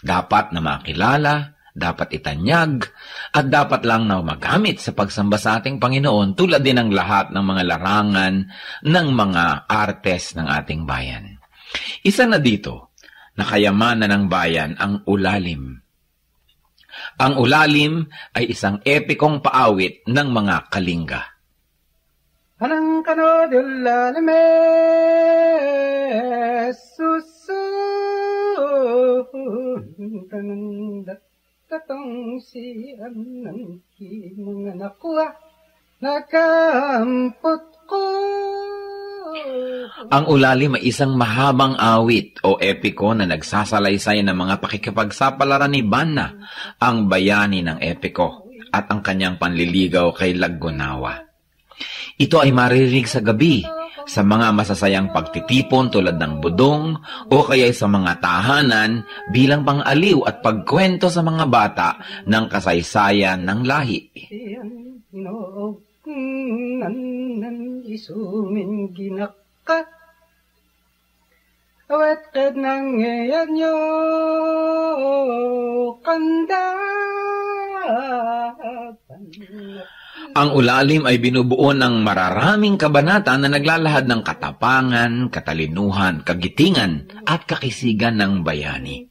Dapat na makilala, dapat itanyag, at dapat lang na magamit sa pagsamba sa ating Panginoon tulad din ng lahat ng mga larangan ng mga artes ng ating bayan. Isa na dito, na kayamanan ng bayan ang ulalim. Ang ulalim ay isang epikong paawit ng mga kalingga. Anang kanodul lalame susun tatong si anang mga nakuha nakampot ko. Ang ulalim ay isang mahabang awit o epiko na nagsasalaysay ng mga pakikipagsapalaran ni Banna, ang bayani ng epiko, at ang kanyang panliligaw kay Laggunawa. Ito ay maririnig sa gabi, sa mga masasayang pagtitipon tulad ng budong o kaya sa mga tahanan bilang pang-aliw at pagkwento sa mga bata ng kasaysayan ng lahi. Isumin ginaka awat kad nang ngayon nyo kanda. Ang ulalim ay binubuo ng mararaming kabanata na naglalahad ng katapangan, katalinuhan, kagitingan at kakisigan ng bayani.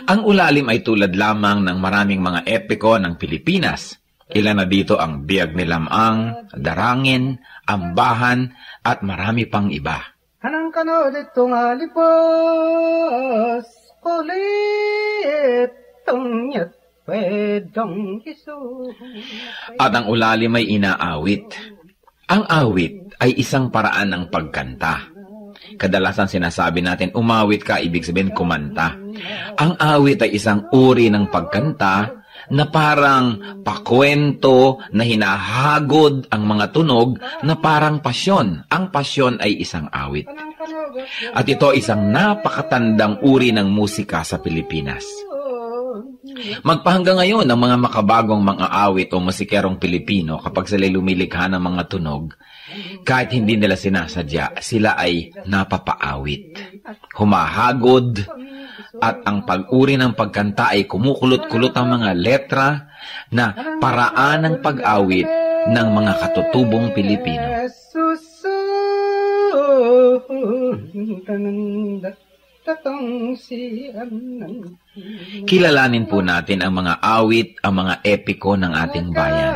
Ang ulalim ay tulad lamang ng maraming mga epiko ng Pilipinas. Ilan na dito ang Biyag ni Lamang, Darangin, Ambahan, at marami pang iba. Anang kanodit tong alipos, kulit tong nyat, pwedong isu. At ang ulalim ay inaawit. Ang awit ay isang paraan ng pagkanta. Kadalasan sinasabi natin, umawit ka, ibig sabihin kumanta. Ang awit ay isang uri ng pagkanta na parang pakwento na hinahagod ang mga tunog na parang pasyon. Ang pasyon ay isang awit. At ito isang napakatandang uri ng musika sa Pilipinas. Magpahanggang ngayon ang mga makabagong mga awit o musikerong Pilipino kapag sila lumilikha ng mga tunog, kahit hindi nila sinasadya, sila ay napapaawit, humahagod, at ang pag-uri ng pagkanta ay kumukulot-kulot ang mga letra na paraan ng pag-awit ng mga katutubong Pilipino. Kilalanin po natin ang mga awit, ang mga epiko ng ating bayan.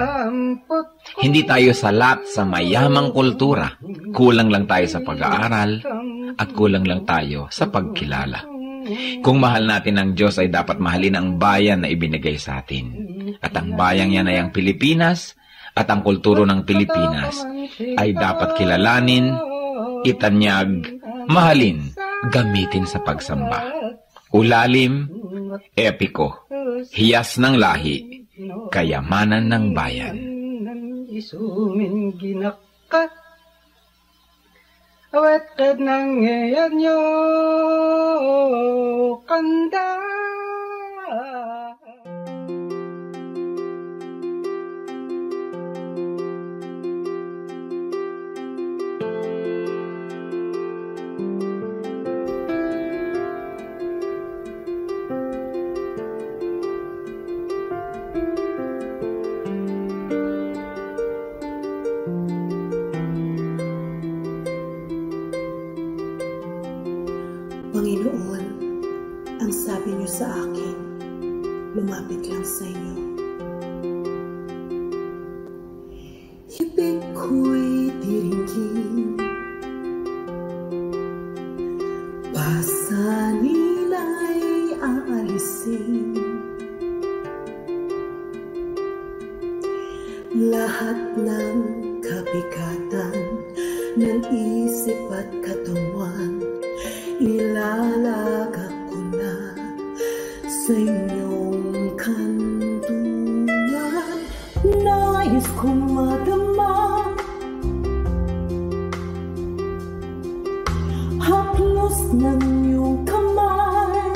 Hindi tayo salat sa mayamang kultura. Kulang lang tayo sa pag-aaral at kulang lang tayo sa pagkilala. Kung mahal natin ang Diyos ay dapat mahalin ang bayan na ibinigay sa atin. At ang bayang yan ay ang Pilipinas at ang kulturo ng Pilipinas ay dapat kilalanin, itanyag, mahalin, gamitin sa pagsamba. Ulalim, epiko, hiyas ng lahi, kayamanan ng bayan. Isumin ginaka awat kad nang ngayon nyo kanda. Panginoon, ang sabi niyo sa akin, lumapit lang sa inyo. Ibig ko'y diringgin, pasanin ay aalisin. Lahat ng kabigatan ng isip at katawan, ilalagak ko na sa inyong kantungan. Nais kong madama haplos ng iyong kamay,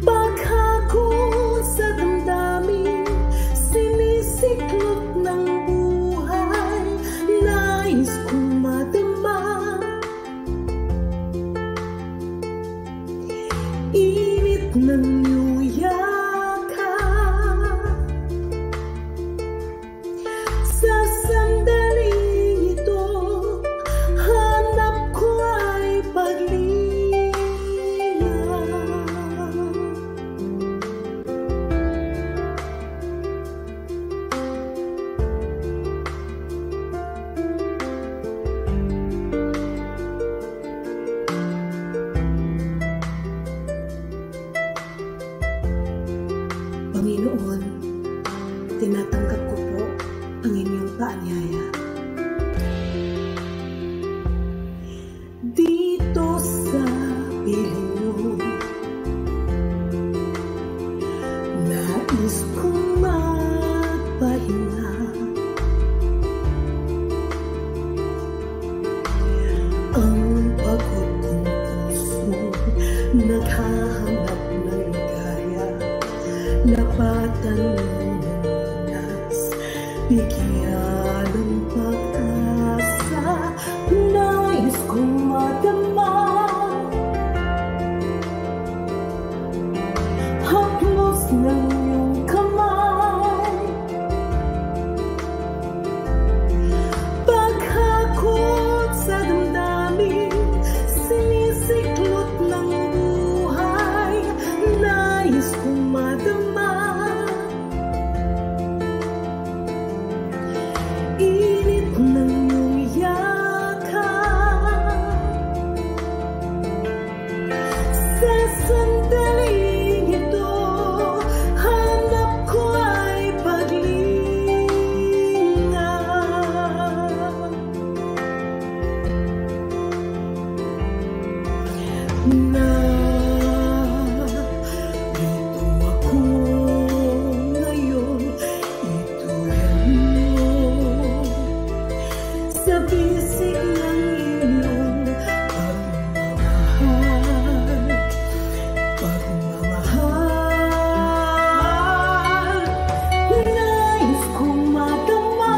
paghagos sa damdamin, sinisiklop ng buhay. Nais kong madama init ng iyong yakap. Sa sandaling ito, hanap Paghahanap ng ligaya, lapatan ng lunas, bigyan ng pag-asa, nais kong madama. Haplos ng iyong kamay, paghakot sa damdamin, sinisiklot ng buhay, nais kong madama. Init ng iyong yakap, sa sandaling ito, hanap ko ay paglingang. Narito ako ngayon, ituloy mo sa bisig ng iyong pagmamahal. Nais kong madama,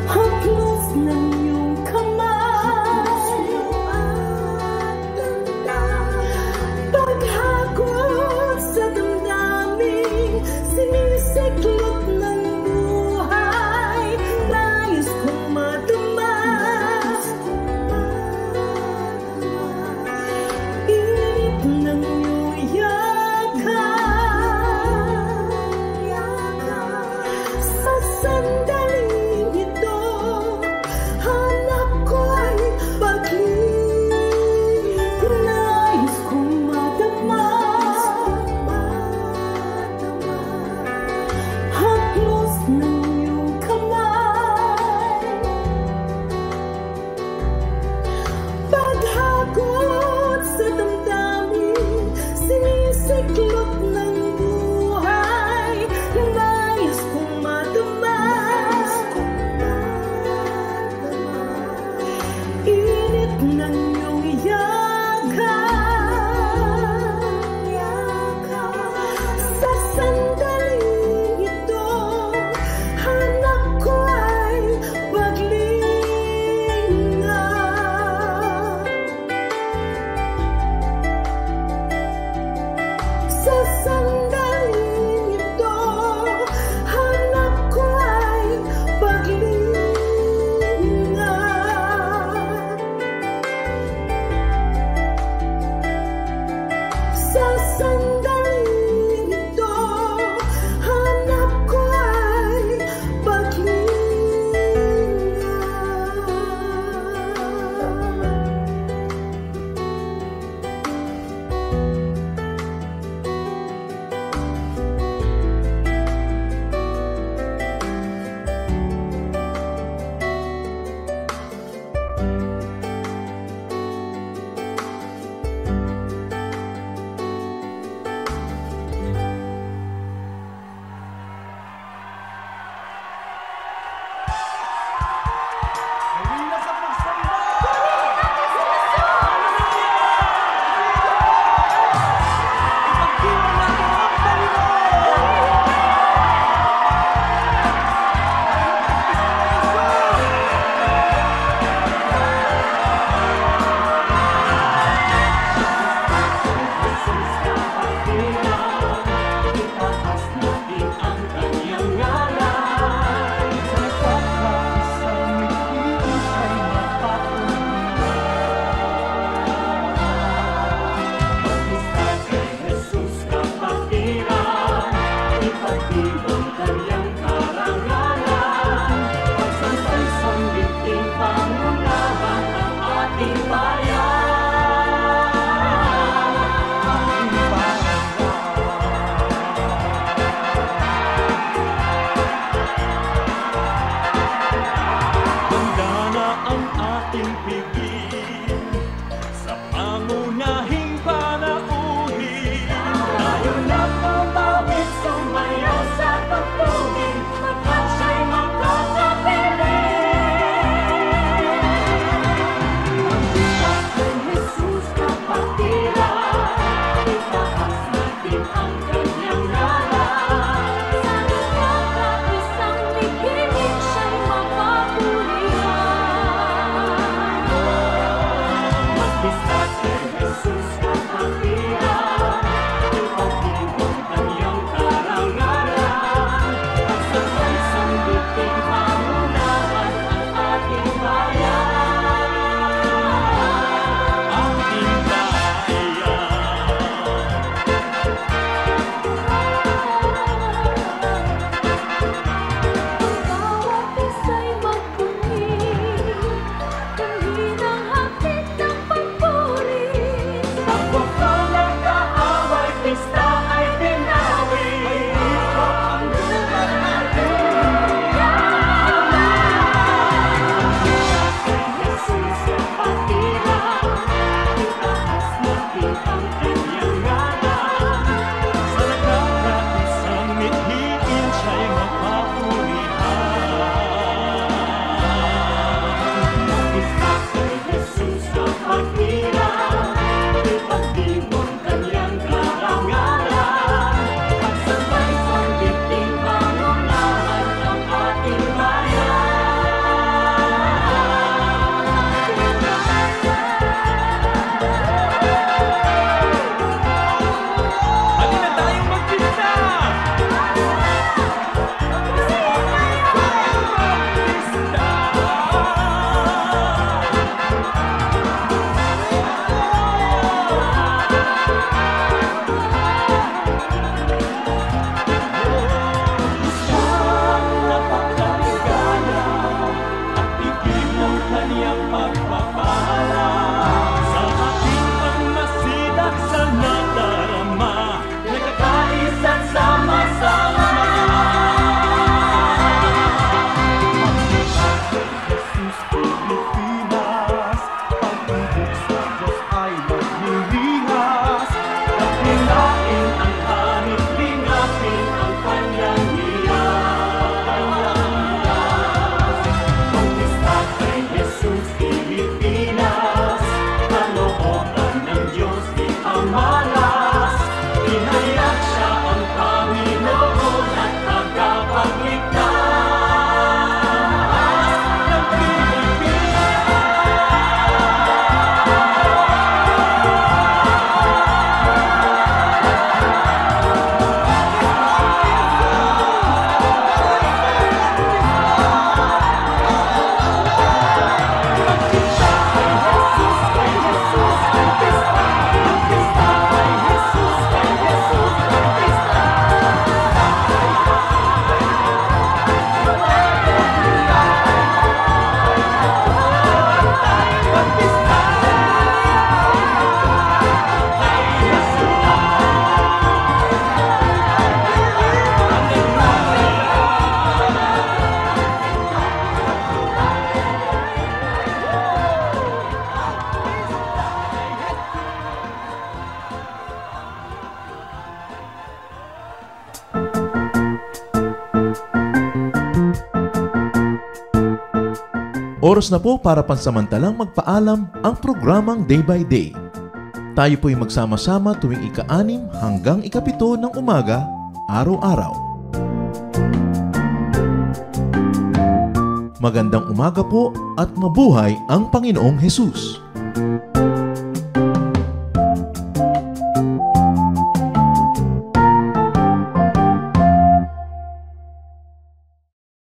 haplos ng iyong kamay, paghakot sa damdamin, sinisiklot ng buhay, Oras na po para pansamantalang magpaalam ang programang Day by Day. Tayo po'y magsama-sama tuwing ika-6 hanggang ika-7 ng umaga, araw-araw. Magandang umaga po at mabuhay ang Panginoong Hesus!